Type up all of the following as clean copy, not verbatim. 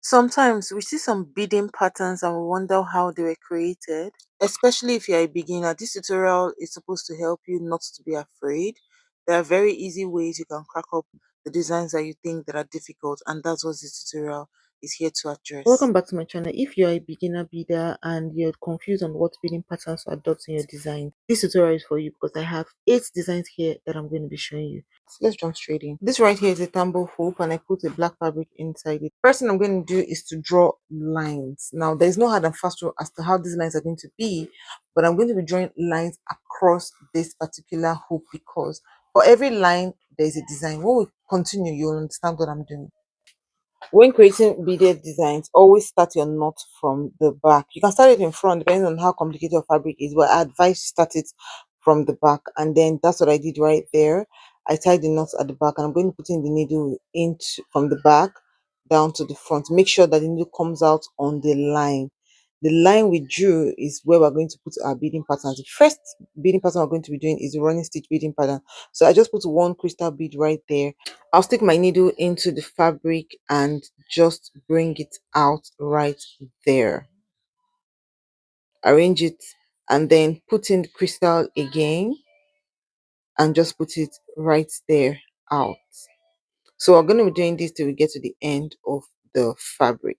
Sometimes we see some beading patterns and we wonder how they were created. Especially if you're a beginner, this tutorial is supposed to help you not to be afraid. There are very easy ways you can crack up the designs that you think that are difficult, and that's what this tutorial is here to address. Welcome back to my channel. If you're a beginner beader and you're confused on what beading patterns to adopt in your design, this tutorial is for you because I have 8 designs here that I'm going to be showing you. So let's jump straight in. This right here is a tumble hoop and I put a black fabric inside it. First thing I'm going to do is to draw lines. Now there's no hard and fast rule as to how these lines are going to be, but I'm going to be drawing lines across this particular hoop because for every line there's a design. When we continue, you'll understand what I'm doing. When creating beaded designs, always start your knot from the back. You can start it in front depending on how complicated your fabric is, but I advise you start it from the back. And then that's what I did right there. I tied the knots at the back and I'm going to put in the needle into from the back down to the front. Make sure that the needle comes out on the line. The line we drew is where we're going to put our beading patterns. The first beading pattern we're going to be doing is the running stitch beading pattern. So I just put one crystal bead right there. I'll stick my needle into the fabric and just bring it out right there. Arrange it and then put in the crystal again and just put it right there out. So we're going to be doing this till we get to the end of the fabric.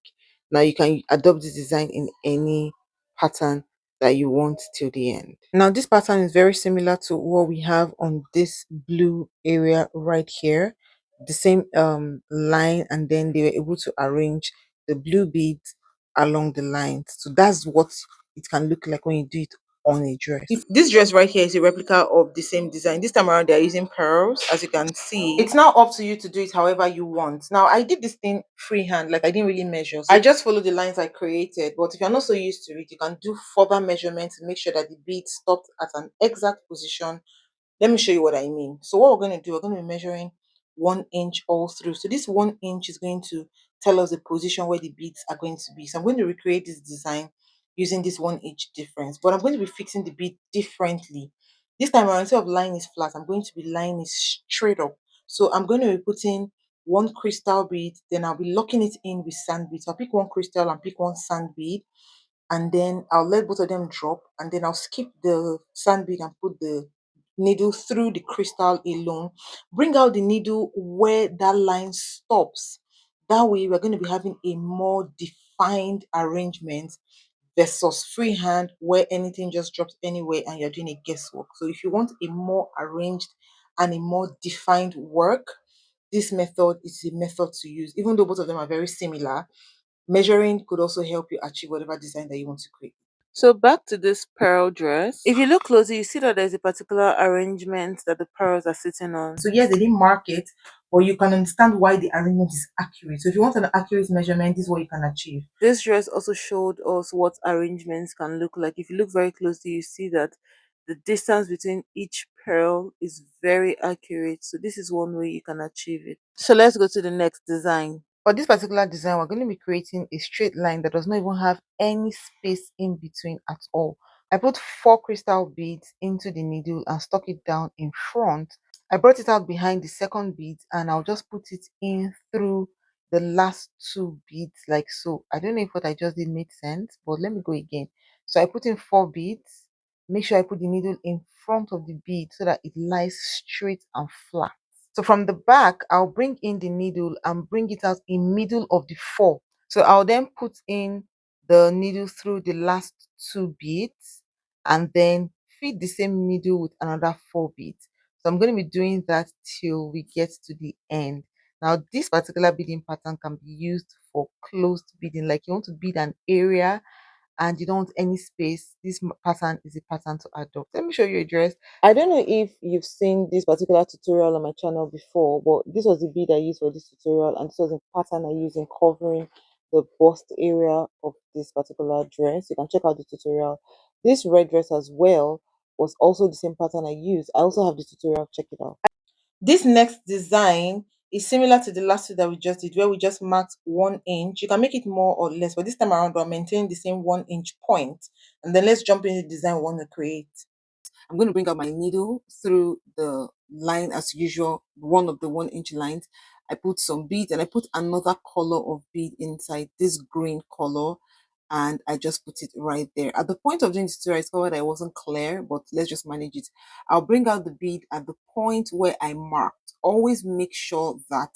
Now you can adopt this design in any pattern that you want till the end. Now this pattern is very similar to what we have on this blue area right here. The same line, and then they were able to arrange the blue beads along the lines. So that's what it can look like when you do it on a dress. If this dress right here is a replica of the same design, this time around they're using pearls, as you can see. It's now up to you to do it however you want. Now I did this thing freehand, like I didn't really measure. So I just followed the lines I created. But if you're not so used to it, you can do further measurements to make sure that the bead stopped at an exact position. Let me show you what I mean. So what we're going to do, we're going to be measuring 1 inch all through. So this 1 inch is going to tell us the position where the beads are going to be. So I'm going to recreate this design using this 1 inch difference, but I'm going to be fixing the bead differently. This time around, instead of line is flat, I'm going to be line it straight up. So I'm going to be putting one crystal bead, then I'll be locking it in with sand bead. So I'll pick one crystal and pick one sand bead, and then I'll let both of them drop, and then I'll skip the sand bead and put the needle through the crystal alone. Bring out the needle where that line stops. That way we're going to be having a more defined arrangement versus freehand where anything just drops anywhere and you're doing a guesswork. So if you want a more arranged and a more defined work, this method is a method to use. Even though both of them are very similar, measuring could also help you achieve whatever design that you want to create. So back to this pearl dress. If you look closely, you see that there's a particular arrangement that the pearls are sitting on. So yes, they didn't mark it, but you can understand why the arrangement is accurate. So if you want an accurate measurement, this is what you can achieve. This dress also showed us what arrangements can look like. If you look very closely, you see that the distance between each pearl is very accurate. So this is one way you can achieve it. So let's go to the next design. For this particular design, we're going to be creating a straight line that does not even have any space in between at all. I put 4 crystal beads into the needle and stuck it down in front. I brought it out behind the second bead and I'll just put it in through the last 2 beads like so. I don't know if what I just did made sense, but let me go again. So I put in 4 beads. Make sure I put the needle in front of the bead so that it lies straight and flat. So from the back, I'll bring in the needle and bring it out in middle of the 4. So I'll then put in the needle through the last 2 beads and then feed the same needle with another 4 beads. So I'm going to be doing that till we get to the end. Now this particular beading pattern can be used for closed beading, like you want to bead an area and you don't want any space. This pattern is a pattern to adopt. Let me show you a dress. I don't know if you've seen this particular tutorial on my channel before, but this was the bead I used for this tutorial, and this was the pattern I used in covering the bust area of this particular dress. You can check out the tutorial. This red dress as well was also the same pattern I used. I also have the tutorial. Check it out. This next design is similar to the last two that we just did, where we just marked 1 inch. You can make it more or less, but this time around we're maintaining the same 1 inch point. And then let's jump into the design we want to create. I'm going to bring out my needle through the line as usual, one of the 1 inch lines. I put some beads and I put another color of bead inside, this green color, and I just put it right there. At the point of doing the tutorial, I discovered I wasn't clear, but let's just manage it. I'll bring out the bead at the point where I marked. Always make sure that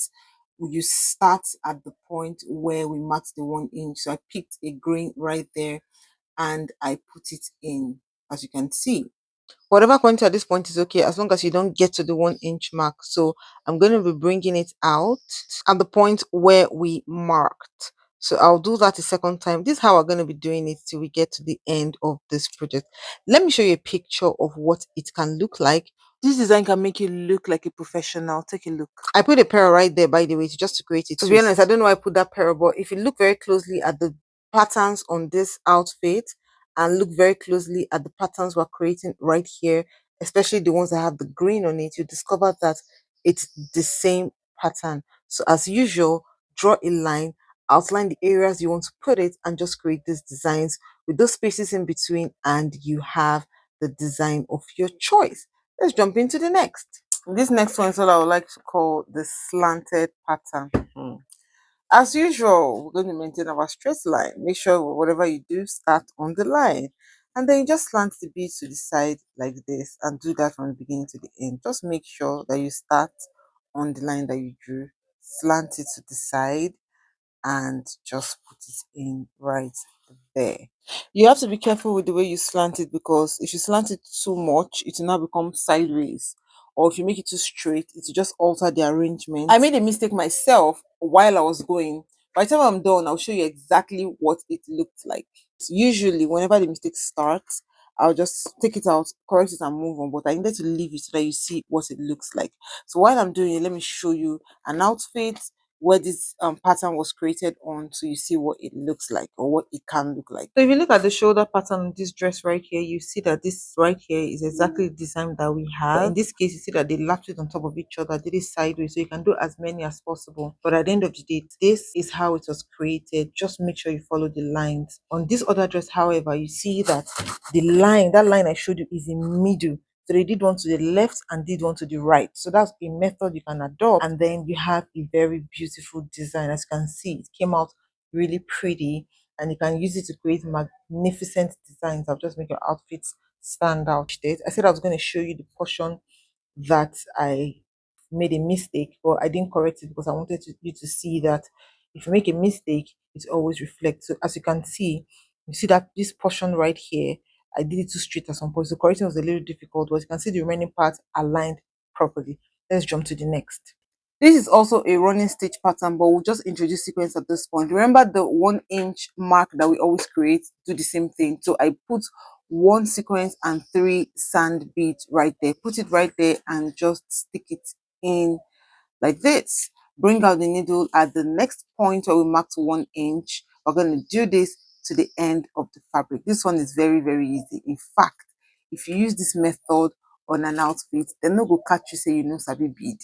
you start at the point where we marked the 1 inch. So I picked a green right there and I put it in, as you can see. Whatever quantity at this point is okay as long as you don't get to the 1 inch mark. So I'm going to be bringing it out at the point where we marked. So I'll do that a second time. This is how we're going to be doing it till we get to the end of this project. Let me show you a picture of what it can look like. This design can make you look like a professional. Take a look. I put a pearl right there, by the way, just to create it. To be honest, I don't know why I put that pearl, but if you look very closely at the patterns on this outfit and look very closely at the patterns we're creating right here, especially the ones that have the green on it, you discover that it's the same pattern. So as usual, draw a line, outline the areas you want to put it, and just create these designs with those spaces in between, and you have the design of your choice. Let's jump into the next. This next one is what I would like to call the slanted pattern. As usual, we're going to maintain our straight line. Make sure whatever you do, start on the line. And then you just slant the bead to the side like this and do that from the beginning to the end. Just make sure that you start on the line that you drew, slant it to the side, and just put it in right there. You have to be careful with the way you slant it, because if you slant it too much, it will now become sideways. Or if you make it too straight, it will just alter the arrangement. I made a mistake myself while I was going. By the time I'm done, I'll show you exactly what it looked like. Usually, whenever the mistake starts, I'll just take it out, correct it, and move on. But I needed to leave it so that you see what it looks like. So while I'm doing it, let me show you an outfit where this pattern was created on, so you see what it looks like or what it can look like. So if you look at the shoulder pattern on this dress right here, you see that this right here is exactly the design that we have. But in this case, you see that they lapped it on top of each other, did it sideways, so you can do as many as possible. But at the end of the day, this is how it was created. Just make sure you follow the lines. On this other dress, however, you see that the line, that line I showed you, is in middle. So they did one to the left and did one to the right. So that's a method you can adopt. And then you have a very beautiful design. As you can see, it came out really pretty, and you can use it to create magnificent designs that will just make your outfits stand out. I said I was going to show you the portion that I made a mistake, but I didn't correct it because I wanted you to see that if you make a mistake, it always reflects. So as you can see, you see that this portion right here, I did it too straight at some point. So correcting was a little difficult, but you can see the remaining parts aligned properly. Let's jump to the next. This is also a running stitch pattern, but we'll just introduce sequence at this point. Remember the 1 inch mark that we always create, do the same thing. So I put one sequence and 3 sand beads right there. Put it right there and just stick it in like this. Bring out the needle at the next point where we marked 1 inch. We're going to do this to the end of the fabric. This one is very, very easy. In fact, if you use this method on an outfit, then no go catch you say you know sabi bead.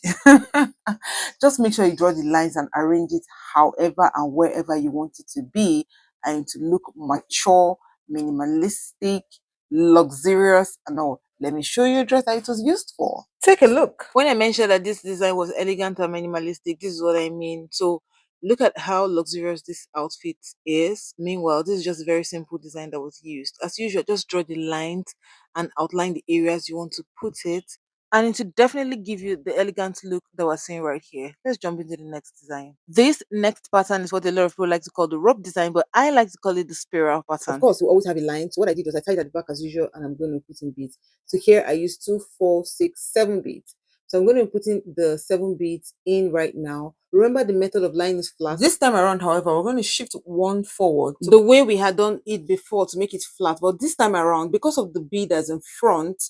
Just make sure you draw the lines and arrange it however and wherever you want it to be, and to look mature, minimalistic, luxurious, and all. Let me show you a dress that it was used for. Take a look. When I mentioned that this design was elegant and minimalistic, this is what I mean. So look at how luxurious this outfit is. Meanwhile, this is just a very simple design that was used. As usual, just draw the lines and outline the areas you want to put it, and it will definitely give you the elegant look that we're seeing right here. Let's jump into the next design. This next pattern is what a lot of people like to call the rope design, but I like to call it the spiral pattern. Of course, we always have a line. So what I did was I tied at the back as usual, and I'm going to put in beads. So here I used 2, 4, 6, 7 beads. So I'm going to be putting the 7 beads in right now. Remember, the method of line is flat. This time around, however, we're going to shift one forward, the way we had done it before, to make it flat. But this time around, because of the bead that's in front,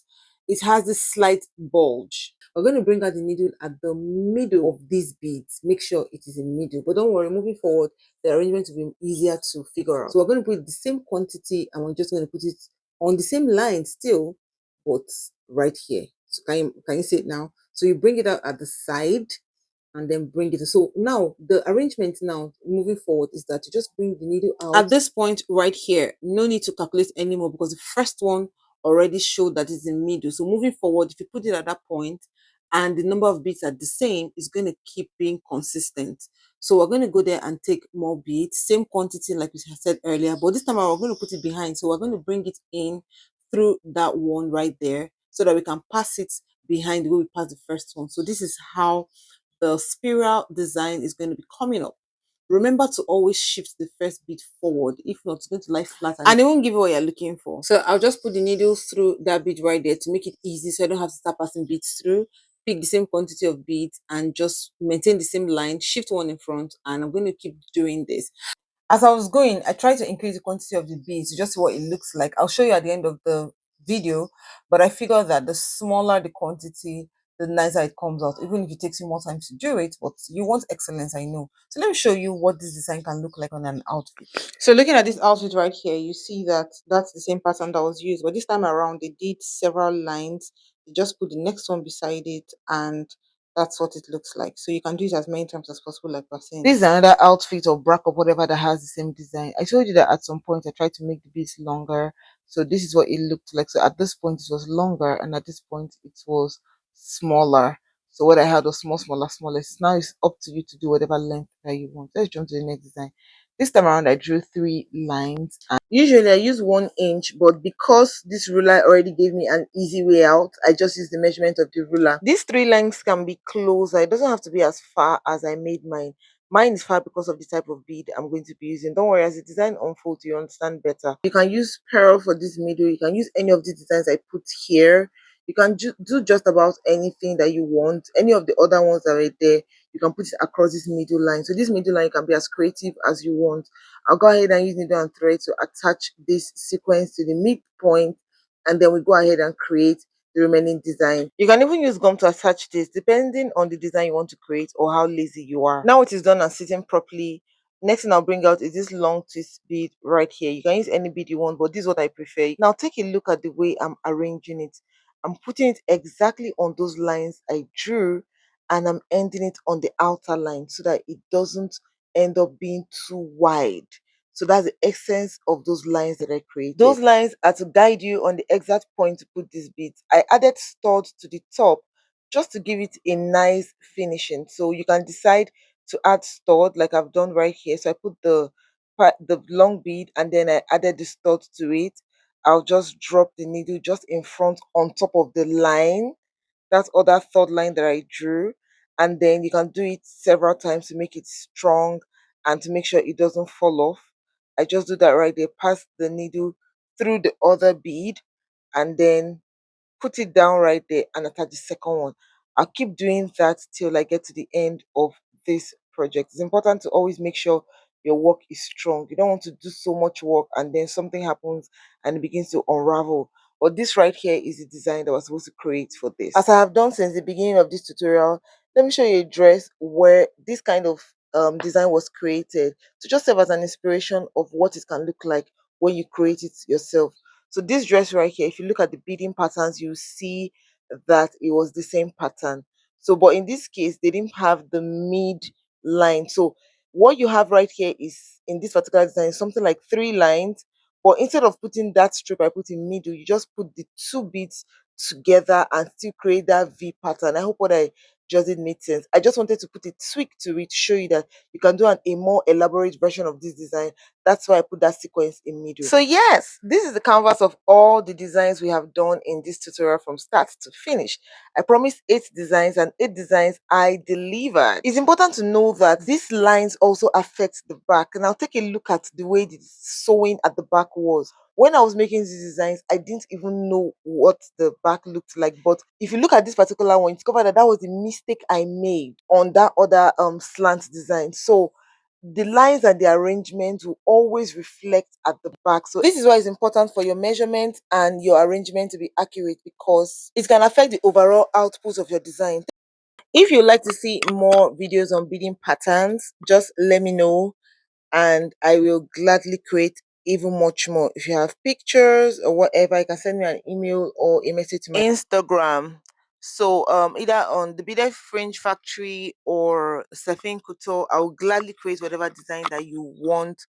it has this slight bulge. We're going to bring out the needle at the middle of these beads. Make sure it is in middle. But don't worry, moving forward, the arrangement will be easier to figure out. So we're going to put the same quantity, and we're just going to put it on the same line still, but right here. So can you see it now? So you bring it out at the side and then bring it. So now the arrangement now moving forward is that you just bring the needle out at this point right here. No need to calculate anymore, because the first one already showed that it's in middle. So moving forward, if you put it at that point and the number of beads are the same, it's going to keep being consistent. So we're going to go there and take more beads, same quantity like we had said earlier, but this time we're going to put it behind. So we're going to bring it in through that one right there so that we can pass it behind where we pass the first one. So this is how the spiral design is going to be coming up. Remember to always shift the first bead forward. If not, it's going to lie flat and it won't give you what you're looking for. So I'll just put the needles through that bead right there to make it easy so I don't have to start passing beads through. Pick the same quantity of beads and just maintain the same line, shift one in front, and I'm going to keep doing this. As I was going, I tried to increase the quantity of the beads to just see what it looks like. I'll show you at the end of the video, but I figured that the smaller the quantity, the nicer it comes out, even if it takes you more time to do it, but you want excellence, I know. So let me show you what this design can look like on an outfit. So looking at this outfit right here, you see that that's the same pattern that was used, but this time around they did several lines. They just put the next one beside it, and that's what it looks like. So you can do it as many times as possible, like we're saying. This is another outfit or brack or whatever that has the same design. I told you that at some point I tried to make the beads longer. So this is what it looked like. So at this point it was longer, and at this point it was smaller. So what I had was small, smaller, smallest. Now it's up to you to do whatever length that you want. Let's jump to the next design. This time around I drew 3 lines. And usually I use 1 inch, but because this ruler already gave me an easy way out, I just use the measurement of the ruler. These 3 lengths can be closer. It doesn't have to be as far as I made mine. Mine is far because of the type of bead I'm going to be using. Don't worry, as the design unfolds, you understand better. You can use pearl for this middle. You can use any of the designs I put here. You can do just about anything that you want. Any of the other ones that are there, you can put it across this middle line. So this middle line can be as creative as you want. I'll go ahead and use needle and thread to attach this sequence to the midpoint, and then we go ahead and create the remaining design. You can even use gum to attach this depending on the design you want to create or how lazy you are. Now it is done and sitting properly. Next thing I'll bring out is this long twist bead right here. You can use any bead you want, but this is what I prefer. Now take a look at the way I'm arranging it. I'm putting it exactly on those lines I drew, and I'm ending it on the outer line so that it doesn't end up being too wide. So that's the essence of those lines that I created. Those lines are to guide you on the exact point to put these beads. I added studs to the top just to give it a nice finishing. So you can decide to add stud like I've done right here. So I put the long bead and then I added the stud to it. I'll just drop the needle just in front on top of the line, that other third line that I drew, and then you can do it several times to make it strong and to make sure it doesn't fall off. I just do that right there, pass the needle through the other bead, and then put it down right there and attach the second one. I'll keep doing that till I get to the end of this project. It's important to always make sure your work is strong. You don't want to do so much work and then something happens and it begins to unravel. But this right here is the design that I was supposed to create for this. As I have done since the beginning of this tutorial, let me show you a dress where this kind of design was created to just serve as an inspiration of what it can look like when you create it yourself. So this dress right here, if you look at the beading patterns, you see that it was the same pattern. So, but in this case, they didn't have the mid line. So what you have right here is in this particular design, something like 3 lines. But instead of putting that strip I put in middle, you just put the 2 beads together and still create that V pattern. I hope what I just did made sense. I just wanted to put a tweak to it to show you that you can do a more elaborate version of this design. That's why I put that sequence in middle. So yes, this is the canvas of all the designs we have done in this tutorial from start to finish. I promised 8 designs and 8 designs I delivered. It's important to know that these lines also affect the back. Now take a look at the way the sewing at the back was. When I was making these designs, I didn't even know what the back looked like. But if you look at this particular one, you discover that that was the mistake I made on that other slant design. So the lines and the arrangement will always reflect at the back. So this is why it's important for your measurement and your arrangement to be accurate, because it can affect the overall output of your design. If you'd like to see more videos on beading patterns, just let me know and I will gladly create even much more. If you have pictures or whatever, you can send me an email or a message to my Instagram. So either on the Beaded Fringe Factory or Sefin Couture, I will gladly create whatever design that you want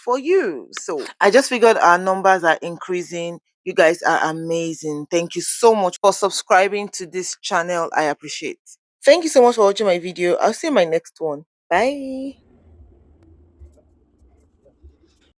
for you. So I just figured our numbers are increasing. You guys are amazing. Thank you so much for subscribing to this channel. I appreciate. Thank you so much for watching my video. I'll see you in my next one. Bye.